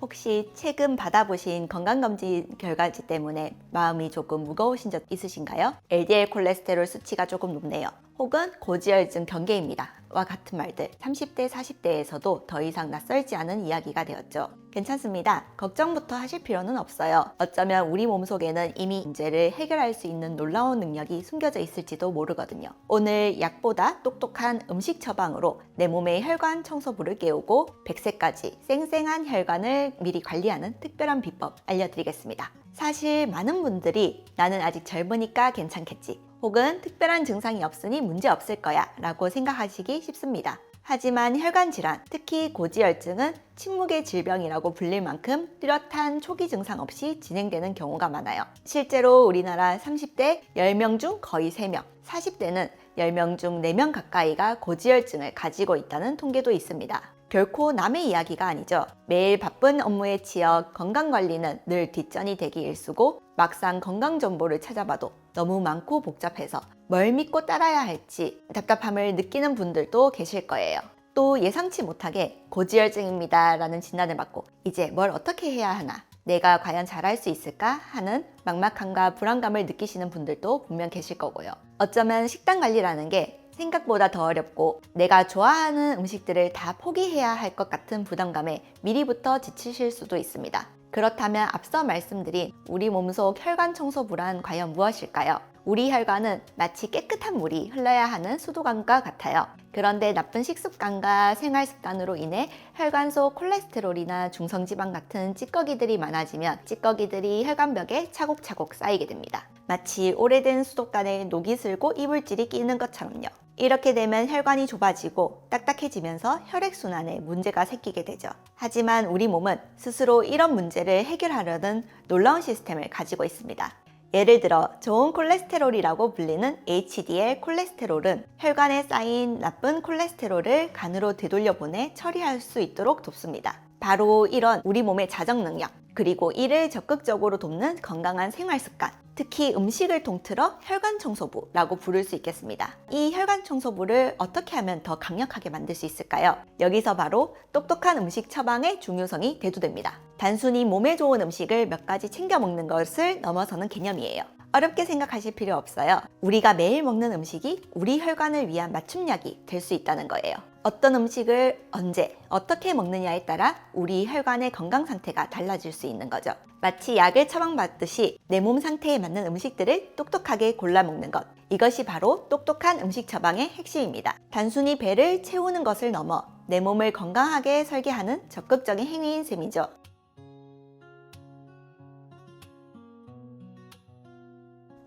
혹시 최근 받아보신 건강검진 결과지 때문에 마음이 조금 무거우신 적 있으신가요? LDL 콜레스테롤 수치가 조금 높네요. 혹은 고지혈증 경계입니다. 와 같은 말들 30대, 40대에서도 더 이상 낯설지 않은 이야기가 되었죠. 괜찮습니다. 걱정부터 하실 필요는 없어요. 어쩌면 우리 몸속에는 이미 문제를 해결할 수 있는 놀라운 능력이 숨겨져 있을지도 모르거든요. 오늘 약보다 똑똑한 음식 처방으로 내 몸의 혈관 청소부를 깨우고 100세까지 쌩쌩한 혈관을 미리 관리하는 특별한 비법 알려드리겠습니다. 사실 많은 분들이 나는 아직 젊으니까 괜찮겠지, 혹은 특별한 증상이 없으니 문제 없을 거야 라고 생각하시기 쉽습니다. 하지만 혈관질환, 특히 고지혈증은 침묵의 질병이라고 불릴 만큼 뚜렷한 초기 증상 없이 진행되는 경우가 많아요. 실제로 우리나라 30대 10명 중 거의 3명, 40대는 10명 중 4명 가까이가 고지혈증을 가지고 있다는 통계도 있습니다. 결코 남의 이야기가 아니죠. 매일 바쁜 업무에 치여 건강관리는 늘 뒷전이 되기 일쑤고 막상 건강정보를 찾아봐도 너무 많고 복잡해서 뭘 믿고 따라야 할지 답답함을 느끼는 분들도 계실 거예요. 또 예상치 못하게 고지혈증입니다 라는 진단을 받고 이제 뭘 어떻게 해야 하나, 내가 과연 잘할 수 있을까 하는 막막함과 불안감을 느끼시는 분들도 분명 계실 거고요. 어쩌면 식단 관리라는 게 생각보다 더 어렵고 내가 좋아하는 음식들을 다 포기해야 할 것 같은 부담감에 미리부터 지치실 수도 있습니다. 그렇다면 앞서 말씀드린 우리 몸속 혈관 청소부란 과연 무엇일까요? 우리 혈관은 마치 깨끗한 물이 흘러야 하는 수도관과 같아요. 그런데 나쁜 식습관과 생활 습관으로 인해 혈관 속 콜레스테롤이나 중성지방 같은 찌꺼기들이 많아지면 찌꺼기들이 혈관벽에 차곡차곡 쌓이게 됩니다. 마치 오래된 수도관에 녹이 슬고 이물질이 끼는 것처럼요. 이렇게 되면 혈관이 좁아지고 딱딱해지면서 혈액순환에 문제가 생기게 되죠. 하지만 우리 몸은 스스로 이런 문제를 해결하려는 놀라운 시스템을 가지고 있습니다. 예를 들어 좋은 콜레스테롤이라고 불리는 HDL 콜레스테롤은 혈관에 쌓인 나쁜 콜레스테롤을 간으로 되돌려보내 처리할 수 있도록 돕습니다. 바로 이런 우리 몸의 자정 능력, 그리고 이를 적극적으로 돕는 건강한 생활 습관, 특히 음식을 통틀어 혈관 청소부라고 부를 수 있겠습니다. 이 혈관 청소부를 어떻게 하면 더 강력하게 만들 수 있을까요? 여기서 바로 똑똑한 음식 처방의 중요성이 대두됩니다. 단순히 몸에 좋은 음식을 몇 가지 챙겨 먹는 것을 넘어서는 개념이에요. 어렵게 생각하실 필요 없어요. 우리가 매일 먹는 음식이 우리 혈관을 위한 맞춤약이 될 수 있다는 거예요. 어떤 음식을 언제, 어떻게 먹느냐에 따라 우리 혈관의 건강 상태가 달라질 수 있는 거죠. 마치 약을 처방받듯이 내 몸 상태에 맞는 음식들을 똑똑하게 골라 먹는 것. 이것이 바로 똑똑한 음식 처방의 핵심입니다. 단순히 배를 채우는 것을 넘어 내 몸을 건강하게 설계하는 적극적인 행위인 셈이죠.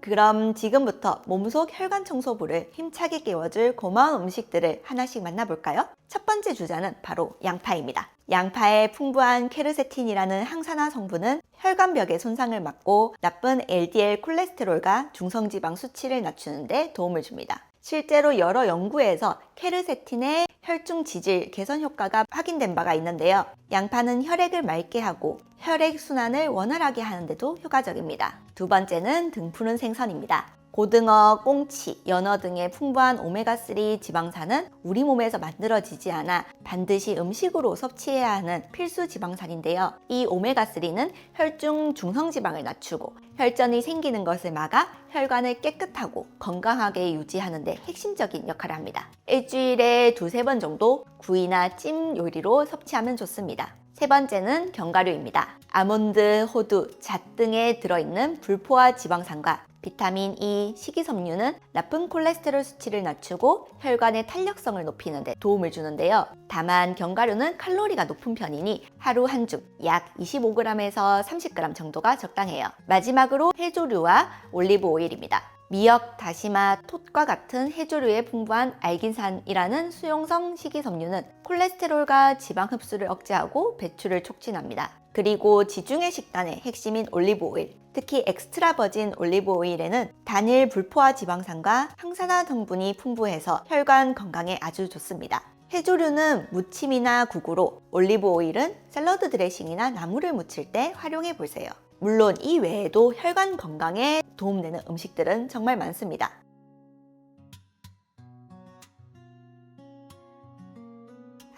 그럼 지금부터 몸속 혈관 청소부를 힘차게 깨워줄 고마운 음식들을 하나씩 만나볼까요? 첫 번째 주자는 바로 양파입니다. 양파의 풍부한 케르세틴이라는 항산화 성분은 혈관벽의 손상을 막고 나쁜 LDL 콜레스테롤과 중성지방 수치를 낮추는 데 도움을 줍니다. 실제로 여러 연구에서 케르세틴의 혈중 지질 개선 효과가 확인된 바가 있는데요. 양파는 혈액을 맑게 하고 혈액 순환을 원활하게 하는 데도 효과적입니다. 두 번째는 등푸른 생선입니다. 고등어, 꽁치, 연어 등의 풍부한 오메가3 지방산은 우리 몸에서 만들어지지 않아 반드시 음식으로 섭취해야 하는 필수 지방산인데요. 이 오메가3는 혈중 중성지방을 낮추고 혈전이 생기는 것을 막아 혈관을 깨끗하고 건강하게 유지하는 데 핵심적인 역할을 합니다. 일주일에 2-3번 정도 구이나 찜 요리로 섭취하면 좋습니다. 세 번째는 견과류입니다. 아몬드, 호두, 잣 등에 들어있는 불포화 지방산과 비타민 E, 식이섬유는 나쁜 콜레스테롤 수치를 낮추고 혈관의 탄력성을 높이는 데 도움을 주는데요. 다만 견과류는 칼로리가 높은 편이니 하루 한 줌 약 25g에서 30g 정도가 적당해요. 마지막으로 해조류와 올리브 오일입니다. 미역, 다시마, 톳과 같은 해조류에 풍부한 알긴산이라는 수용성 식이섬유는 콜레스테롤과 지방 흡수를 억제하고 배출을 촉진합니다. 그리고 지중해 식단의 핵심인 올리브 오일, 특히 엑스트라 버진 올리브 오일에는 단일 불포화 지방산과 항산화 성분이 풍부해서 혈관 건강에 아주 좋습니다. 해조류는 무침이나 국으로, 올리브 오일은 샐러드 드레싱이나 나물을 무칠 때 활용해 보세요. 물론 이 외에도 혈관 건강에 도움되는 음식들은 정말 많습니다.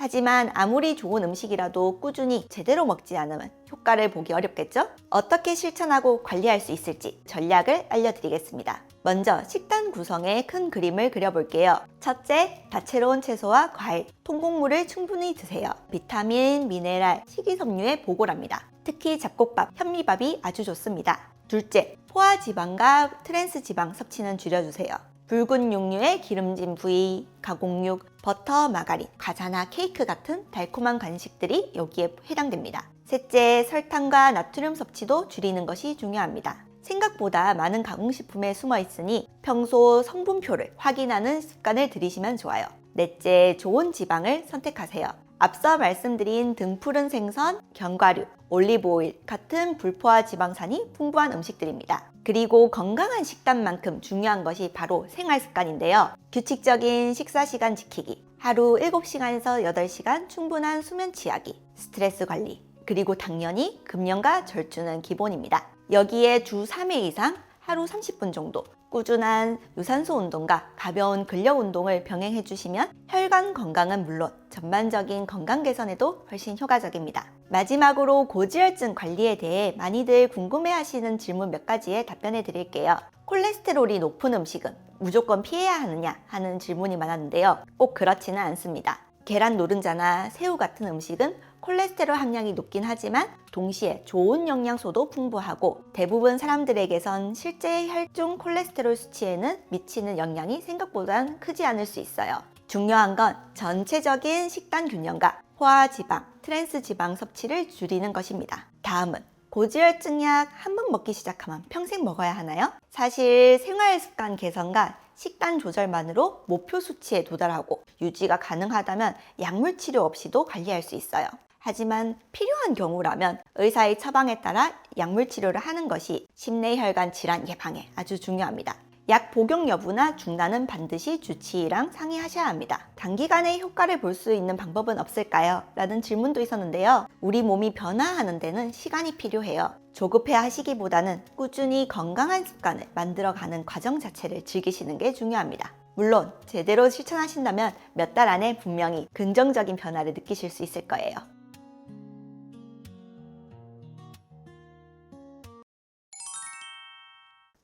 하지만 아무리 좋은 음식이라도 꾸준히 제대로 먹지 않으면 효과를 보기 어렵겠죠? 어떻게 실천하고 관리할 수 있을지 전략을 알려드리겠습니다. 먼저 식단 구성의 큰 그림을 그려볼게요. 첫째, 다채로운 채소와 과일, 통곡물을 충분히 드세요. 비타민, 미네랄, 식이섬유의 보고랍니다. 특히 잡곡밥, 현미밥이 아주 좋습니다. 둘째, 포화지방과 트랜스지방 섭취는 줄여주세요. 붉은 육류의 기름진 부위, 가공육, 버터, 마가린, 과자나 케이크 같은 달콤한 간식들이 여기에 해당됩니다. 셋째, 설탕과 나트륨 섭취도 줄이는 것이 중요합니다. 생각보다 많은 가공식품에 숨어 있으니 평소 성분표를 확인하는 습관을 들이시면 좋아요. 넷째, 좋은 지방을 선택하세요. 앞서 말씀드린 등푸른 생선, 견과류, 올리브오일 같은 불포화 지방산이 풍부한 음식들입니다. 그리고 건강한 식단만큼 중요한 것이 바로 생활 습관인데요. 규칙적인 식사 시간 지키기, 하루 7시간에서 8시간 충분한 수면 취하기, 스트레스 관리, 그리고 당연히 금연과 절주는 기본입니다. 여기에 주 3회 이상 하루 30분 정도 꾸준한 유산소 운동과 가벼운 근력 운동을 병행해 주시면 혈관 건강은 물론 전반적인 건강 개선에도 훨씬 효과적입니다. 마지막으로 고지혈증 관리에 대해 많이들 궁금해하시는 질문 몇 가지에 답변해 드릴게요. 콜레스테롤이 높은 음식은 무조건 피해야 하느냐 하는 질문이 많았는데요. 꼭 그렇지는 않습니다. 계란 노른자나 새우 같은 음식은 콜레스테롤 함량이 높긴 하지만 동시에 좋은 영양소도 풍부하고 대부분 사람들에게선 실제 혈중 콜레스테롤 수치에는 미치는 영향이 생각보단 크지 않을 수 있어요. 중요한 건 전체적인 식단 균형과 포화지방, 트랜스지방 섭취를 줄이는 것입니다. 다음은 고지혈증약 한 번 먹기 시작하면 평생 먹어야 하나요? 사실 생활습관 개선과 식단 조절만으로 목표 수치에 도달하고 유지가 가능하다면 약물 치료 없이도 관리할 수 있어요. 하지만 필요한 경우라면 의사의 처방에 따라 약물 치료를 하는 것이 심내혈관 질환 예방에 아주 중요합니다. 약 복용 여부나 중단은 반드시 주치의랑 상의하셔야 합니다. 단기간에 효과를 볼 수 있는 방법은 없을까요? 라는 질문도 있었는데요. 우리 몸이 변화하는 데는 시간이 필요해요. 조급해 하시기보다는 꾸준히 건강한 습관을 만들어가는 과정 자체를 즐기시는 게 중요합니다. 물론 제대로 실천하신다면 몇 달 안에 분명히 긍정적인 변화를 느끼실 수 있을 거예요.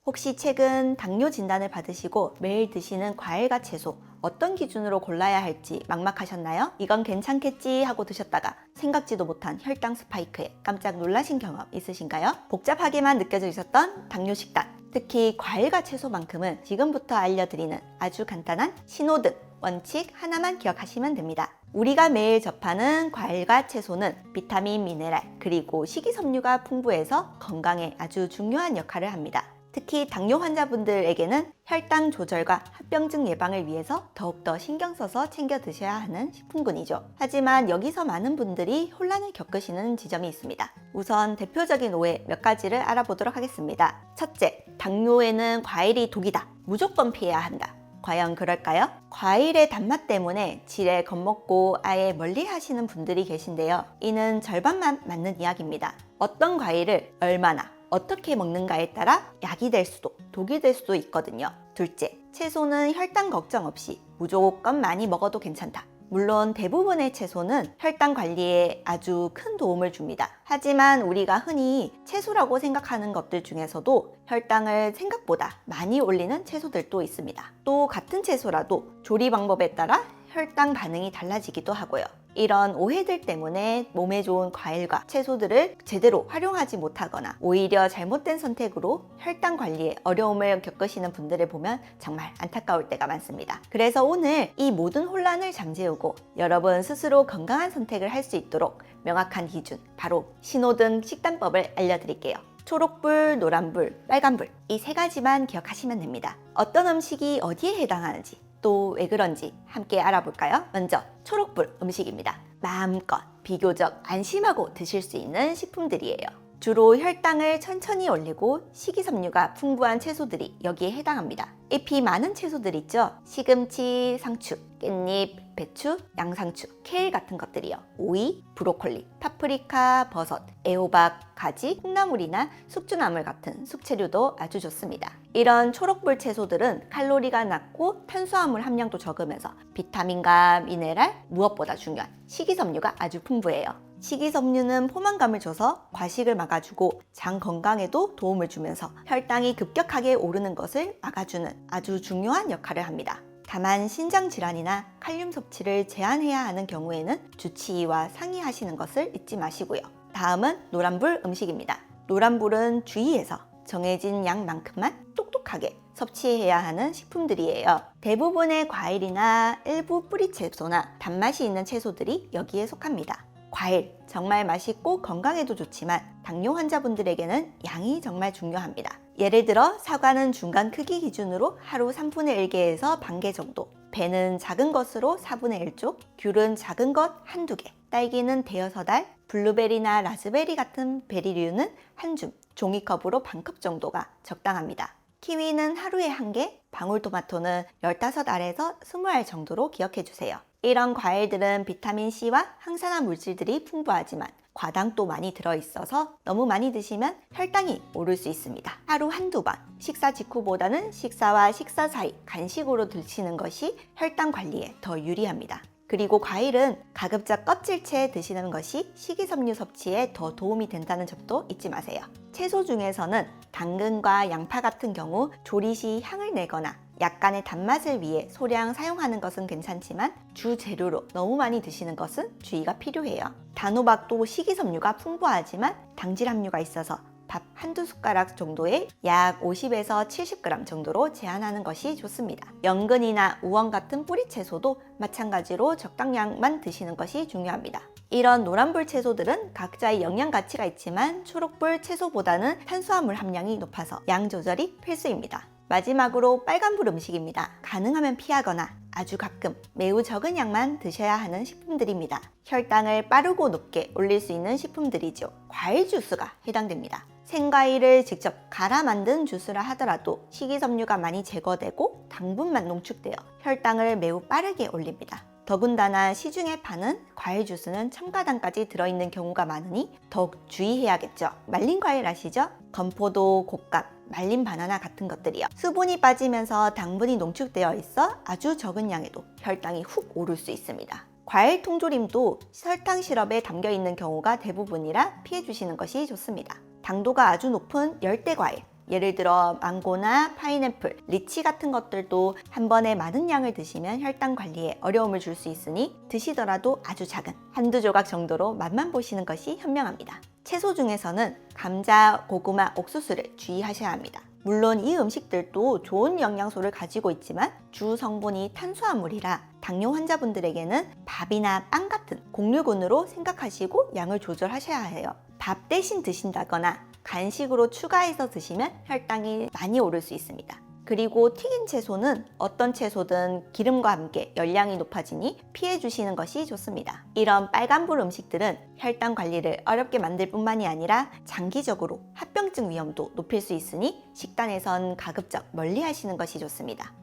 혹시 최근 당뇨 진단을 받으시고 매일 드시는 과일과 채소 어떤 기준으로 골라야 할지 막막하셨나요? 이건 괜찮겠지 하고 드셨다가 생각지도 못한 혈당 스파이크에 깜짝 놀라신 경험 있으신가요? 복잡하게만 느껴지셨던 당뇨 식단, 특히 과일과 채소만큼은 지금부터 알려드리는 아주 간단한 신호등, 원칙 하나만 기억하시면 됩니다. 우리가 매일 접하는 과일과 채소는 비타민, 미네랄, 그리고 식이섬유가 풍부해서 건강에 아주 중요한 역할을 합니다. 특히 당뇨 환자분들에게는 혈당 조절과 합병증 예방을 위해서 더욱더 신경 써서 챙겨 드셔야 하는 식품군이죠. 하지만 여기서 많은 분들이 혼란을 겪으시는 지점이 있습니다. 우선 대표적인 오해 몇 가지를 알아보도록 하겠습니다. 첫째, 당뇨에는 과일이 독이다. 무조건 피해야 한다. 과연 그럴까요? 과일의 단맛 때문에 지레 겁먹고 아예 멀리 하시는 분들이 계신데요. 이는 절반만 맞는 이야기입니다. 어떤 과일을 얼마나 어떻게 먹는가에 따라 약이 될 수도 독이 될 수도 있거든요. 둘째, 채소는 혈당 걱정 없이 무조건 많이 먹어도 괜찮다. 물론 대부분의 채소는 혈당 관리에 아주 큰 도움을 줍니다. 하지만 우리가 흔히 채소라고 생각하는 것들 중에서도 혈당을 생각보다 많이 올리는 채소들도 있습니다. 또 같은 채소라도 조리 방법에 따라 혈당 반응이 달라지기도 하고요. 이런 오해들 때문에 몸에 좋은 과일과 채소들을 제대로 활용하지 못하거나 오히려 잘못된 선택으로 혈당 관리에 어려움을 겪으시는 분들을 보면 정말 안타까울 때가 많습니다. 그래서 오늘 이 모든 혼란을 잠재우고 여러분 스스로 건강한 선택을 할 수 있도록 명확한 기준, 바로 신호등 식단법을 알려드릴게요. 초록불, 노란불, 빨간불 이 세 가지만 기억하시면 됩니다. 어떤 음식이 어디에 해당하는지 또 왜 그런지 함께 알아볼까요? 먼저 초록불 음식입니다. 마음껏 비교적 안심하고 드실 수 있는 식품들이에요. 주로 혈당을 천천히 올리고 식이섬유가 풍부한 채소들이 여기에 해당합니다. 잎이 많은 채소들 있죠? 시금치, 상추, 깻잎, 배추, 양상추, 케일 같은 것들이요. 오이, 브로콜리, 파프리카, 버섯, 애호박, 가지, 콩나물이나 숙주나물 같은 숙채류도 아주 좋습니다. 이런 초록불 채소들은 칼로리가 낮고 탄수화물 함량도 적으면서 비타민과 미네랄, 무엇보다 중요한 식이섬유가 아주 풍부해요. 식이섬유는 포만감을 줘서 과식을 막아주고 장 건강에도 도움을 주면서 혈당이 급격하게 오르는 것을 막아주는 아주 중요한 역할을 합니다. 다만 신장 질환이나 칼륨 섭취를 제한해야 하는 경우에는 주치의와 상의하시는 것을 잊지 마시고요. 다음은 노란불 음식입니다. 노란불은 주의해서 정해진 양만큼만 똑똑하게 섭취해야 하는 식품들이에요. 대부분의 과일이나 일부 뿌리채소나 단맛이 있는 채소들이 여기에 속합니다. 과일 정말 맛있고 건강에도 좋지만 당뇨 환자분들에게는 양이 정말 중요합니다. 예를 들어 사과는 중간 크기 기준으로 하루 3분의 1개에서 반 개 정도, 배는 작은 것으로 4분의 1쪽, 귤은 작은 것 한두 개, 딸기는 대여섯 알, 블루베리나 라즈베리 같은 베리류는 한 줌, 종이컵으로 반컵 정도가 적당합니다. 키위는 하루에 1개, 방울토마토는 15알에서 20알 정도로 기억해 주세요. 이런 과일들은 비타민C와 항산화 물질들이 풍부하지만 과당도 많이 들어있어서 너무 많이 드시면 혈당이 오를 수 있습니다. 하루 한두 번, 식사 직후보다는 식사와 식사 사이 간식으로 드시는 것이 혈당 관리에 더 유리합니다. 그리고 과일은 가급적 껍질째 드시는 것이 식이섬유 섭취에 더 도움이 된다는 점도 잊지 마세요. 채소 중에서는 당근과 양파 같은 경우 조리 시 향을 내거나 약간의 단맛을 위해 소량 사용하는 것은 괜찮지만 주 재료로 너무 많이 드시는 것은 주의가 필요해요. 단호박도 식이섬유가 풍부하지만 당질 함유가 있어서 밥 한두 숟가락 정도에 약 50에서 70g 정도로 제한하는 것이 좋습니다. 연근이나 우엉 같은 뿌리 채소도 마찬가지로 적당량만 드시는 것이 중요합니다. 이런 노란불 채소들은 각자의 영양 가치가 있지만 초록불 채소보다는 탄수화물 함량이 높아서 양 조절이 필수입니다. 마지막으로 빨간불 음식입니다. 가능하면 피하거나 아주 가끔 매우 적은 양만 드셔야 하는 식품들입니다. 혈당을 빠르고 높게 올릴 수 있는 식품들이죠. 과일 주스가 해당됩니다. 생과일을 직접 갈아 만든 주스라 하더라도 식이섬유가 많이 제거되고 당분만 농축되어 혈당을 매우 빠르게 올립니다. 더군다나 시중에 파는 과일 주스는 첨가당까지 들어있는 경우가 많으니 더욱 주의해야겠죠. 말린 과일 아시죠? 건포도, 곶감, 말린 바나나 같은 것들이요. 수분이 빠지면서 당분이 농축되어 있어 아주 적은 양에도 혈당이 훅 오를 수 있습니다. 과일 통조림도 설탕 시럽에 담겨 있는 경우가 대부분이라 피해 주시는 것이 좋습니다. 당도가 아주 높은 열대 과일, 예를 들어 망고나 파인애플, 리치 같은 것들도 한 번에 많은 양을 드시면 혈당 관리에 어려움을 줄 수 있으니 드시더라도 아주 작은 한두 조각 정도로 맛만 보시는 것이 현명합니다. 채소 중에서는 감자, 고구마, 옥수수를 주의하셔야 합니다. 물론 이 음식들도 좋은 영양소를 가지고 있지만 주 성분이 탄수화물이라 당뇨 환자분들에게는 밥이나 빵 같은 곡류군으로 생각하시고 양을 조절하셔야 해요. 밥 대신 드신다거나 간식으로 추가해서 드시면 혈당이 많이 오를 수 있습니다. 그리고 튀긴 채소는 어떤 채소든 기름과 함께 열량이 높아지니 피해 주시는 것이 좋습니다. 이런 빨간불 음식들은 혈당 관리를 어렵게 만들 뿐만이 아니라 장기적으로 합병증 위험도 높일 수 있으니 식단에선 가급적 멀리 하시는 것이 좋습니다.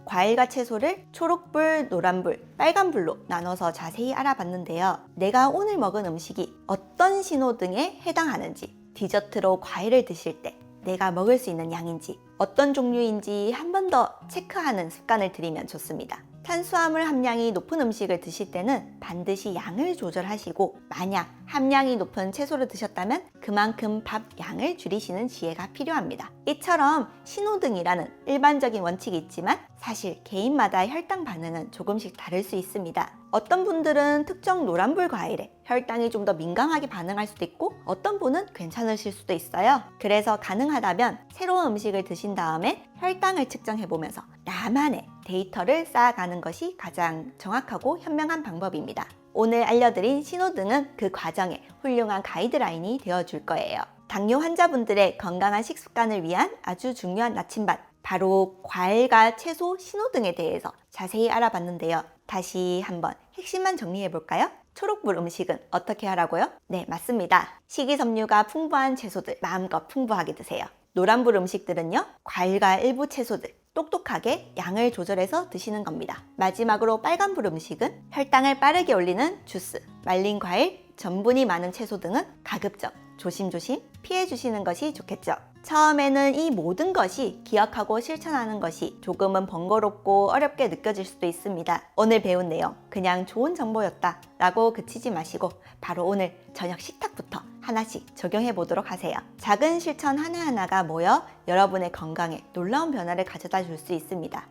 과일과 채소를 초록불, 노란불, 빨간불로 나눠서 자세히 알아봤는데요. 내가 오늘 먹은 음식이 어떤 신호등에 해당하는지, 디저트로 과일을 드실 때 내가 먹을 수 있는 양인지, 어떤 종류인지 한 번 더 체크하는 습관을 들이면 좋습니다. 탄수화물 함량이 높은 음식을 드실 때는 반드시 양을 조절하시고, 만약 함량이 높은 채소를 드셨다면 그만큼 밥 양을 줄이시는 지혜가 필요합니다. 이처럼 신호등이라는 일반적인 원칙이 있지만 사실 개인마다 혈당 반응은 조금씩 다를 수 있습니다. 어떤 분들은 특정 노란불 과일에 혈당이 좀 더 민감하게 반응할 수도 있고 어떤 분은 괜찮으실 수도 있어요. 그래서 가능하다면 새로운 음식을 드신 다음에 혈당을 측정해보면서 나만의 데이터를 쌓아가는 것이 가장 정확하고 현명한 방법입니다. 오늘 알려드린 신호등은 그 과정에 훌륭한 가이드라인이 되어줄 거예요. 당뇨 환자분들의 건강한 식습관을 위한 아주 중요한 나침반, 바로 과일과 채소 신호등에 대해서 자세히 알아봤는데요. 다시 한번 핵심만 정리해볼까요? 초록불 음식은 어떻게 하라고요? 네, 맞습니다. 식이섬유가 풍부한 채소들 마음껏 풍부하게 드세요. 노란불 음식들은요, 과일과 일부 채소들, 똑똑하게 양을 조절해서 드시는 겁니다. 마지막으로 빨간불 음식은 혈당을 빠르게 올리는 주스, 말린 과일, 전분이 많은 채소 등은 가급적 조심조심 피해 주시는 것이 좋겠죠. 처음에는 이 모든 것이 기억하고 실천하는 것이 조금은 번거롭고 어렵게 느껴질 수도 있습니다. 오늘 배운 내용 그냥 좋은 정보였다 라고 그치지 마시고 바로 오늘 저녁 식탁부터 하나씩 적용해 보도록 하세요. 작은 실천 하나하나가 모여 여러분의 건강에 놀라운 변화를 가져다 줄 수 있습니다.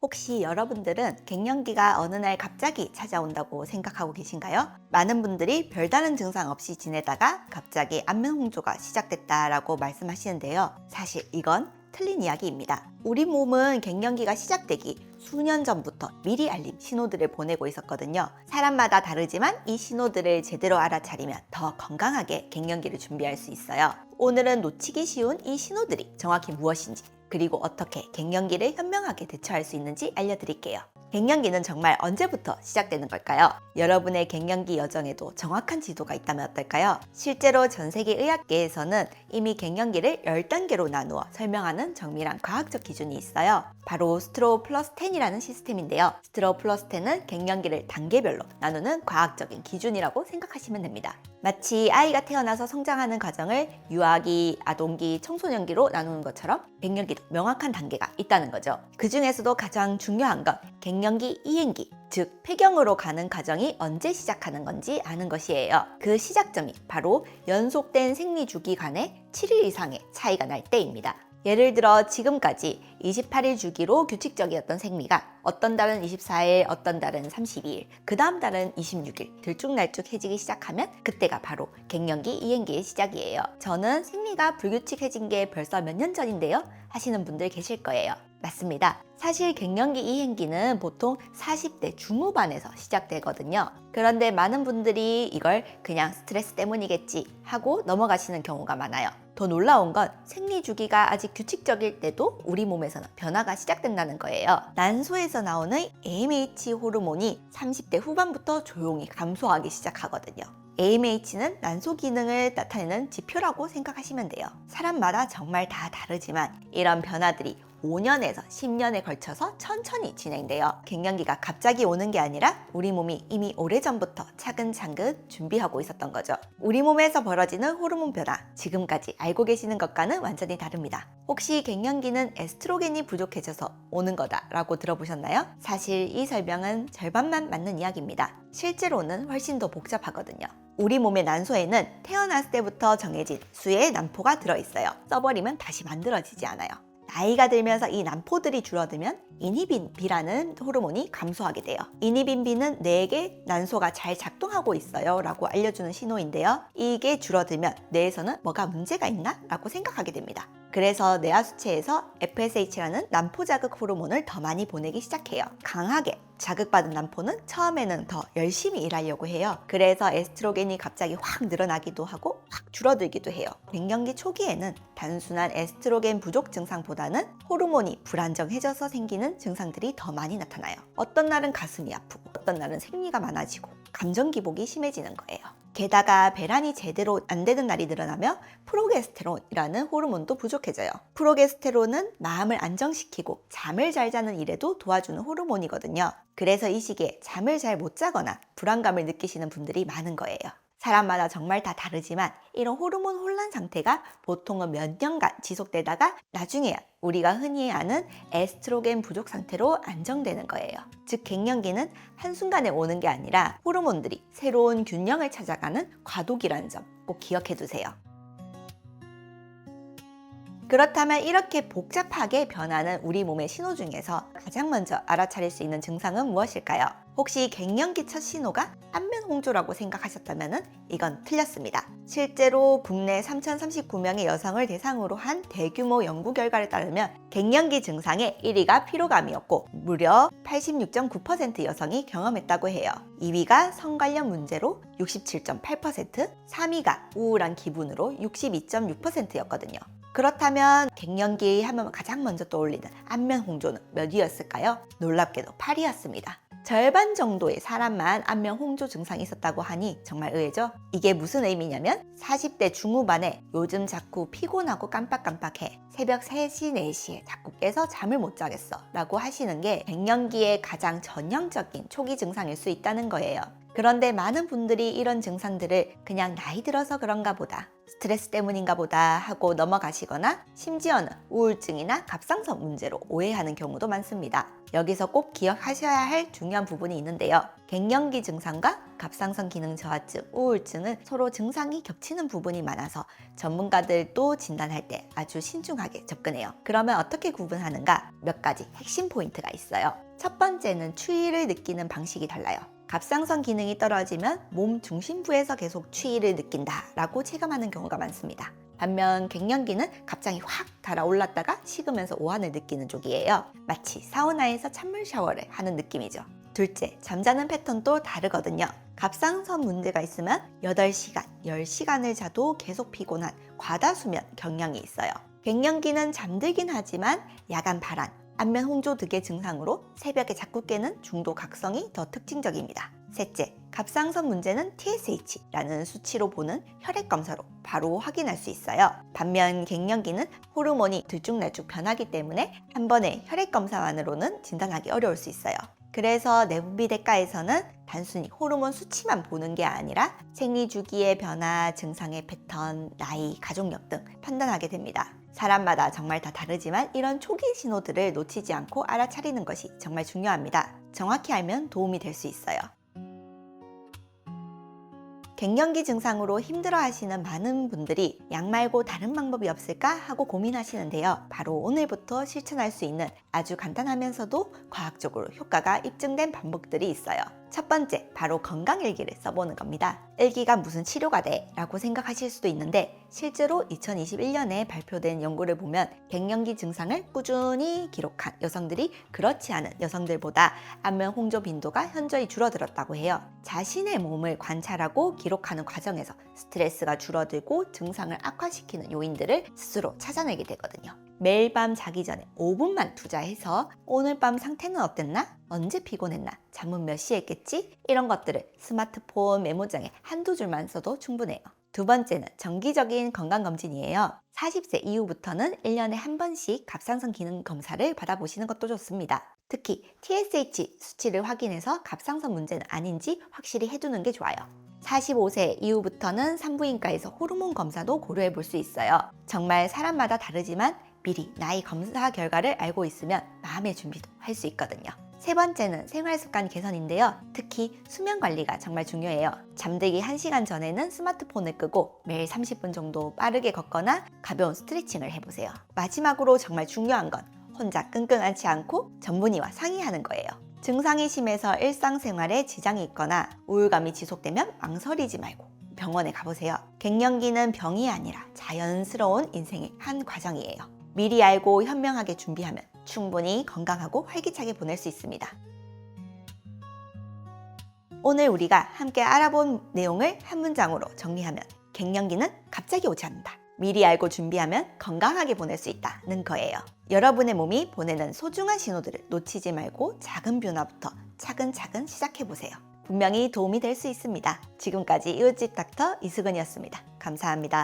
혹시 여러분들은 갱년기가 어느 날 갑자기 찾아온다고 생각하고 계신가요? 많은 분들이 별다른 증상 없이 지내다가 갑자기 안면 홍조가 시작됐다라고 말씀하시는데요. 사실 이건 틀린 이야기입니다. 우리 몸은 갱년기가 시작되기 수년 전부터 미리 알림 신호들을 보내고 있었거든요. 사람마다 다르지만 이 신호들을 제대로 알아차리면 더 건강하게 갱년기를 준비할 수 있어요. 오늘은 놓치기 쉬운 이 신호들이 정확히 무엇인지 그리고 어떻게 갱년기를 현명하게 대처할 수 있는지 알려드릴게요. 갱년기는 정말 언제부터 시작되는 걸까요? 여러분의 갱년기 여정에도 정확한 지도가 있다면 어떨까요? 실제로 전 세계 의학계에서는 이미 갱년기를 10단계로 나누어 설명하는 정밀한 과학적 기준이 있어요. 바로 스트로우 플러스 10이라는 시스템인데요. 스트로우 플러스 10은 갱년기를 단계별로 나누는 과학적인 기준이라고 생각하시면 됩니다. 마치 아이가 태어나서 성장하는 과정을 유아기, 아동기, 청소년기로 나누는 것처럼 갱년기도 명확한 단계가 있다는 거죠. 그 중에서도 가장 중요한 건 갱년기 이행기, 즉 폐경으로 가는 과정이 언제 시작하는 건지 아는 것이에요. 그 시작점이 바로 연속된 생리 주기 간의 7일 이상의 차이가 날 때입니다. 예를 들어 지금까지 28일 주기로 규칙적이었던 생리가 어떤 달은 24일, 어떤 달은 32일, 그 다음 달은 26일 들쭉날쭉해지기 시작하면 그때가 바로 갱년기 이행기의 시작이에요. 저는 생리가 불규칙해진 게 벌써 몇 년 전인데요 하시는 분들 계실 거예요. 맞습니다. 사실 갱년기 이행기는 보통 40대 중후반에서 시작되거든요. 그런데 많은 분들이 이걸 그냥 스트레스 때문이겠지 하고 넘어가시는 경우가 많아요. 더 놀라운 건 생리 주기가 아직 규칙적일 때도 우리 몸에서는 변화가 시작된다는 거예요. 난소에서 나오는 AMH 호르몬이 30대 후반부터 조용히 감소하기 시작하거든요. AMH는 난소 기능을 나타내는 지표라고 생각하시면 돼요. 사람마다 정말 다 다르지만 이런 변화들이 5년에서 10년에 걸쳐서 천천히 진행돼요. 갱년기가 갑자기 오는 게 아니라 우리 몸이 이미 오래전부터 차근차근 준비하고 있었던 거죠. 우리 몸에서 벌어지는 호르몬 변화, 지금까지 알고 계시는 것과는 완전히 다릅니다. 혹시 갱년기는 에스트로겐이 부족해져서 오는 거다라고 들어보셨나요? 사실 이 설명은 절반만 맞는 이야기입니다. 실제로는 훨씬 더 복잡하거든요. 우리 몸의 난소에는 태어났을 때부터 정해진 수의 난포가 들어있어요. 써버리면 다시 만들어지지 않아요. 나이가 들면서 이 난포들이 줄어들면 이니빈 B라는 호르몬이 감소하게 돼요. 이니빈 B는 뇌에게 난소가 잘 작동하고 있어요 라고 알려주는 신호인데요. 이게 줄어들면 뇌에서는 뭐가 문제가 있나? 라고 생각하게 됩니다. 그래서 뇌하수체에서 FSH라는 난포 자극 호르몬을 더 많이 보내기 시작해요. 강하게 자극받은 난포는 처음에는 더 열심히 일하려고 해요. 그래서 에스트로겐이 갑자기 확 늘어나기도 하고 확 줄어들기도 해요. 갱년기 초기에는 단순한 에스트로겐 부족 증상보다는 호르몬이 불안정해져서 생기는 증상들이 더 많이 나타나요. 어떤 날은 가슴이 아프고 어떤 날은 생리가 많아지고 감정 기복이 심해지는 거예요. 게다가 배란이 제대로 안 되는 날이 늘어나며 프로게스테론이라는 호르몬도 부족해져요. 프로게스테론은 마음을 안정시키고 잠을 잘 자는 일에도 도와주는 호르몬이거든요. 그래서 이 시기에 잠을 잘 못 자거나 불안감을 느끼시는 분들이 많은 거예요. 사람마다 정말 다 다르지만 이런 호르몬 혼란 상태가 보통은 몇 년간 지속되다가 나중에야 우리가 흔히 아는 에스트로겐 부족 상태로 안정되는 거예요. 즉 갱년기는 한순간에 오는 게 아니라 호르몬들이 새로운 균형을 찾아가는 과도기라는 점 꼭 기억해 두세요. 그렇다면 이렇게 복잡하게 변하는 우리 몸의 신호 중에서 가장 먼저 알아차릴 수 있는 증상은 무엇일까요? 혹시 갱년기 첫 신호가 안면 홍조라고 생각하셨다면 이건 틀렸습니다. 실제로 국내 3,039명의 여성을 대상으로 한 대규모 연구 결과에 따르면 갱년기 증상의 1위가 피로감이었고 무려 86.9% 여성이 경험했다고 해요. 2위가 성 관련 문제로 67.8%, 3위가 우울한 기분으로 62.6%였거든요. 그렇다면 갱년기 하면 가장 먼저 떠올리는 안면 홍조는 몇 위였을까요? 놀랍게도 8위였습니다. 절반 정도의 사람만 안면 홍조 증상이 있었다고 하니 정말 의외죠? 이게 무슨 의미냐면 40대 중후반에 요즘 자꾸 피곤하고 깜빡깜빡해, 새벽 3시, 4시에 자꾸 깨서 잠을 못 자겠어 라고 하시는 게 갱년기의 가장 전형적인 초기 증상일 수 있다는 거예요. 그런데 많은 분들이 이런 증상들을 그냥 나이 들어서 그런가 보다, 스트레스 때문인가 보다 하고 넘어가시거나 심지어는 우울증이나 갑상선 문제로 오해하는 경우도 많습니다. 여기서 꼭 기억하셔야 할 중요한 부분이 있는데요. 갱년기 증상과 갑상선 기능 저하증, 우울증은 서로 증상이 겹치는 부분이 많아서 전문가들도 진단할 때 아주 신중하게 접근해요. 그러면 어떻게 구분하는가? 몇 가지 핵심 포인트가 있어요. 첫 번째는 추위를 느끼는 방식이 달라요. 갑상선 기능이 떨어지면 몸 중심부에서 계속 추위를 느낀다라고 체감하는 경우가 많습니다. 반면 갱년기는 갑자기 확 달아올랐다가 식으면서 오한을 느끼는 쪽이에요. 마치 사우나에서 찬물 샤워를 하는 느낌이죠. 둘째, 잠자는 패턴도 다르거든요. 갑상선 문제가 있으면 8시간, 10시간을 자도 계속 피곤한 과다수면 경향이 있어요. 갱년기는 잠들긴 하지만 야간 발한, 안면 홍조 등의 증상으로 새벽에 자꾸 깨는 중도 각성이 더 특징적입니다. 셋째, 갑상선 문제는 TSH라는 수치로 보는 혈액 검사로 바로 확인할 수 있어요. 반면 갱년기는 호르몬이 들쭉날쭉 변하기 때문에 한 번의 혈액 검사만으로는 진단하기 어려울 수 있어요. 그래서 내분비대과에서는 단순히 호르몬 수치만 보는 게 아니라 생리 주기의 변화, 증상의 패턴, 나이, 가족력 등 판단하게 됩니다. 사람마다 정말 다 다르지만 이런 초기 신호들을 놓치지 않고 알아차리는 것이 정말 중요합니다. 정확히 알면 도움이 될 수 있어요. 갱년기 증상으로 힘들어하시는 많은 분들이 약 말고 다른 방법이 없을까 하고 고민하시는데요. 바로 오늘부터 실천할 수 있는 아주 간단하면서도 과학적으로 효과가 입증된 방법들이 있어요. 첫 번째, 바로 건강일기를 써보는 겁니다. 일기가 무슨 치료가 돼? 라고 생각하실 수도 있는데 실제로 2021년에 발표된 연구를 보면 갱년기 증상을 꾸준히 기록한 여성들이 그렇지 않은 여성들보다 안면 홍조 빈도가 현저히 줄어들었다고 해요. 자신의 몸을 관찰하고 기록하는 과정에서 스트레스가 줄어들고 증상을 악화시키는 요인들을 스스로 찾아내게 되거든요. 매일 밤 자기 전에 5분만 투자해서 오늘 밤 상태는 어땠나? 언제 피곤했나? 잠은 몇 시에 깼지? 이런 것들을 스마트폰 메모장에 한두 줄만 써도 충분해요. 두 번째는 정기적인 건강검진이에요. 40세 이후부터는 1년에 한 번씩 갑상선 기능 검사를 받아보시는 것도 좋습니다. 특히 TSH 수치를 확인해서 갑상선 문제는 아닌지 확실히 해두는 게 좋아요. 45세 이후부터는 산부인과에서 호르몬 검사도 고려해 볼 수 있어요. 정말 사람마다 다르지만 미리 나이 검사 결과를 알고 있으면 마음의 준비도 할 수 있거든요. 세 번째는 생활습관 개선인데요. 특히 수면 관리가 정말 중요해요. 잠들기 1시간 전에는 스마트폰을 끄고 매일 30분 정도 빠르게 걷거나 가벼운 스트레칭을 해보세요. 마지막으로 정말 중요한 건 혼자 끙끙 앓지 않고 전문의와 상의하는 거예요. 증상이 심해서 일상생활에 지장이 있거나 우울감이 지속되면 망설이지 말고 병원에 가보세요. 갱년기는 병이 아니라 자연스러운 인생의 한 과정이에요. 미리 알고 현명하게 준비하면 충분히 건강하고 활기차게 보낼 수 있습니다. 오늘 우리가 함께 알아본 내용을 한 문장으로 정리하면 갱년기는 갑자기 오지 않는다. 미리 알고 준비하면 건강하게 보낼 수 있다는 거예요. 여러분의 몸이 보내는 소중한 신호들을 놓치지 말고 작은 변화부터 차근차근 시작해보세요. 분명히 도움이 될 수 있습니다. 지금까지 이웃집 닥터 이수근이었습니다. 감사합니다.